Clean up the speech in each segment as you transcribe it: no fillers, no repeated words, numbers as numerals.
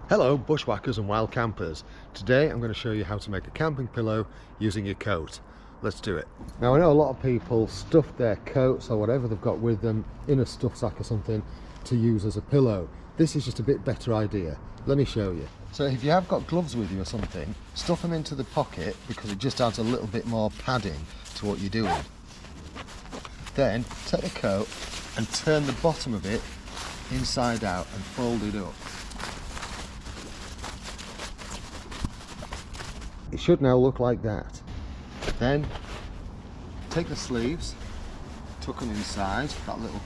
Hello bushwhackers and wild campers. Today I'm going to show you how to make a camping pillow using your coat. Let's do it. Now I know a lot of people stuff their coats or whatever they've got with them in a stuff sack or something to use as a pillow. This is just a bit better idea. Let me show you. So if you have got gloves with you or something, stuff them into the pocket because it just adds a little bit more padding to what you're doing. Then take the coat and turn the bottom of it inside out and fold it up. It should now look like that. Then take the sleeves, tuck them inside, that little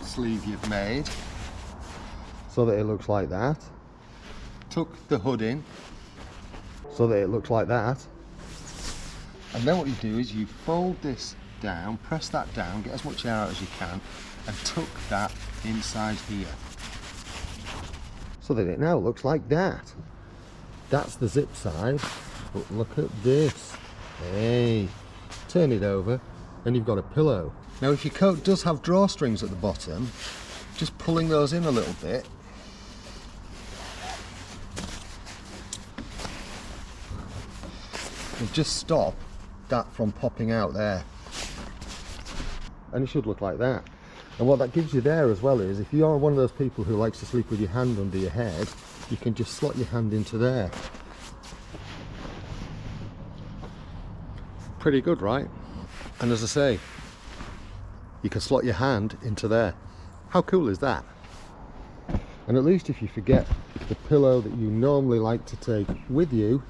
sleeve you've made, so that it looks like that. Tuck the hood in, so that it looks like that. And then what you do is you fold this down, press that down, get as much air out as you can, and tuck that inside here. So that it now looks like that. That's the zip side. But look at this. Hey, turn it over and you've got a pillow. Now if your coat does have drawstrings at the bottom, just pulling those in a little bit will just stop that from popping out there. And it should look like that. And what that gives you there as well is, if you are one of those people who likes to sleep with your hand under your head, you can just slot your hand into there. Pretty good, right? And as I say, you can slot your hand into there. How cool is that? And at least if you forget the pillow that you normally like to take with you,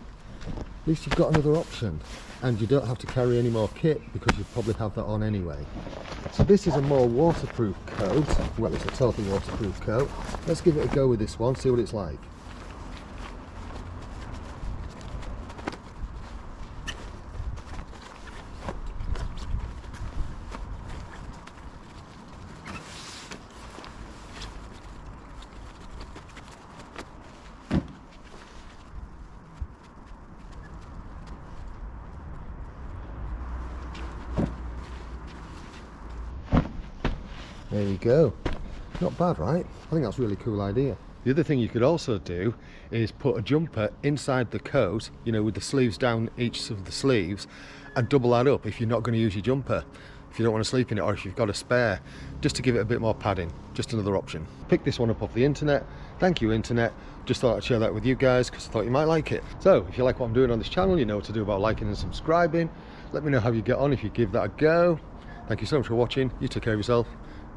at least you've got another option. And you don't have to carry any more kit because you probably have that on anyway. So this is a more waterproof coat. Well, it's a totally waterproof coat. Let's give it a go with this one, see what it's like. There you go. Not bad, right? I think that's a really cool idea. The other thing you could also do is put a jumper inside the coat, you know, with the sleeves down each of the sleeves, and double that up if you're not going to use your jumper. If you don't want to sleep in it, or if you've got a spare, just to give it a bit more padding. Just another option. Pick this one up off the internet. Thank you, internet. Just thought I'd share that with you guys because I thought you might like it. So if you like what I'm doing on this channel, you know what to do about liking and subscribing. Let me know how you get on if you give that a go. Thank you so much for watching. You take care of yourself.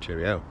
Cheerio.